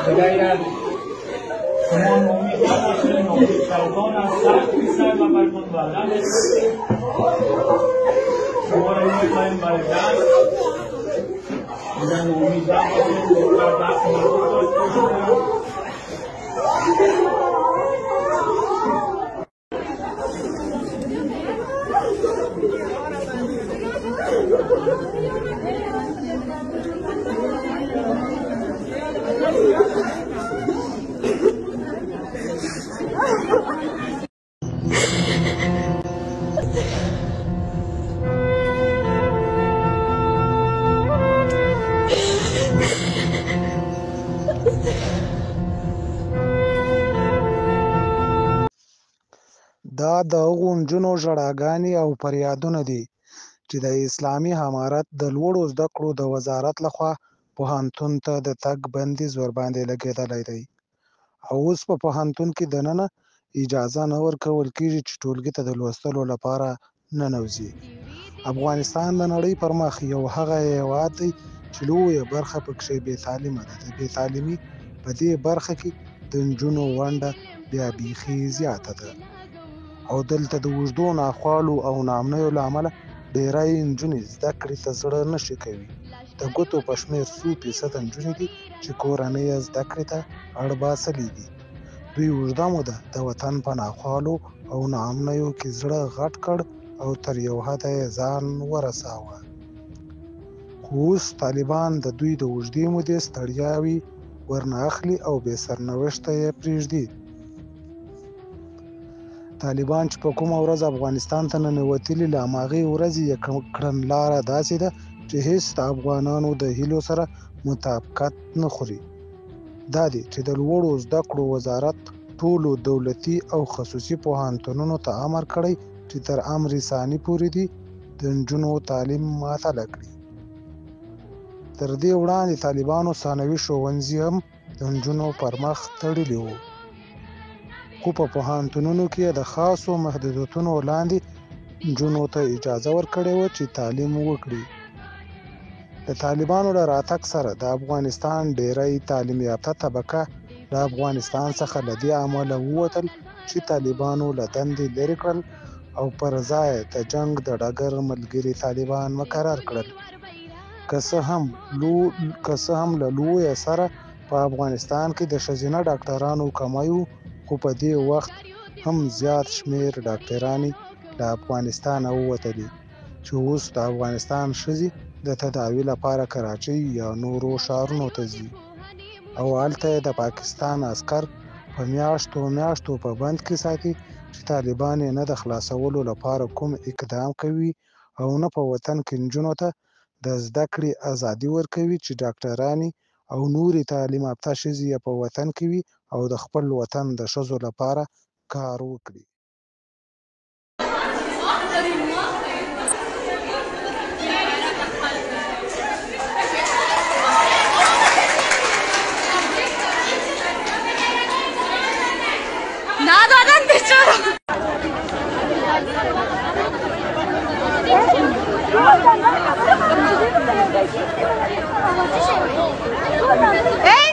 Bagaimana semua meminta masyarakat Salgona 100% dapat membalas semua yang lain balas dan meminta masyarakat dapat membalas. دا د هغو نجونو ژړاګانې او فریادونه دي چې د اسلامي امارت د لوړو زده کړو د وزارت لخوا پوهنتون ته د تګ بندیز ورباندې لګېدلی دی او اوس په پوهنتون کې دننه اجازه نه ورکول کېږي چې ټولګي ته د لوستلو لپاره ننوځي. افغانستان د نړۍ پر مخ یو هغه هېواد دی چې لویه برخه پکښې بې تعلیمه ده. د بې تعلیمي په دې برخه کې د نجونو ونډه بیا بیخي زیاته ده او دلته د اوږدو ناخوالو او ناامنیو له امله ډېری نجونې زده کړې ته زړه نه شي کوي. د ګوتو په شمېر څو فیصده نجونې دي چې کورنۍ یې زده کړې ته اړ باسلي دي. دوی اوږده موده د وطن په ناخوالو او ناامنیو کې زړه غټ کړ او تر یو حده یې ځان ورساوه. خو اوس طالبان د دوی د اوږدې مودې ستړیاوې ورنه اخلي او بې سرنوشته یې پرېږدي. طالبان چې په کومه ورځ افغانستان ته ننوتلي له هماغې ورځې یې کړنلاره داسې ده چې هېڅ د افغانانو د هیلو سره مطابقت نه خوري. دا دی چې د لوړو زده کړو وزارت ټولو دولتي او خصوصي پوهنتونونو ته امر کړی چې تر امر ثاني پورې دې د نجونو تعلیم معطله کړي. تر دې وړاندې طالبانو ثانوي ښوونځي هم د نجونو پر مخ تړلي وو، خو په پوهنتونونو کې د خاصو محدودیتونو لاندې نجونو ته اجازه ورکړې وه چې تعلیم وکړي. د طالبانو له راتګ سره د افغانستان ډېری تعلیم یافته طبقه له افغانستان څخه له دې امله ووتل چې طالبانو له دندې لرې کړل او پر ځای د جنګ د ډګر ملګري طالبان مقرر کړل. که څه هم له لویه سره په افغانستان کې د ښځینه ډاکټرانو کمی و، خو په دې وخت هم زیات شمېر ډاکټرانې له افغانستانه ووتلې چې اوس د افغانستان ښځې د تداوي لپاره کراچۍ یا نورو ښارونو ته ځي او هلته یې د پاکستان عسکر په میاشتو په بند کې ساتي چې طالبان یې نه د خلاصولو لپاره کوم اقدام کوي او نه په وطن کې نجونو ته د زده کړې ازادي ورکوي چې ډاکټرانې او نورې تعلیم یافته ښځې یې په وطن کې وي او د خپل وطن د ښځو لپاره کار وکړي. Hey!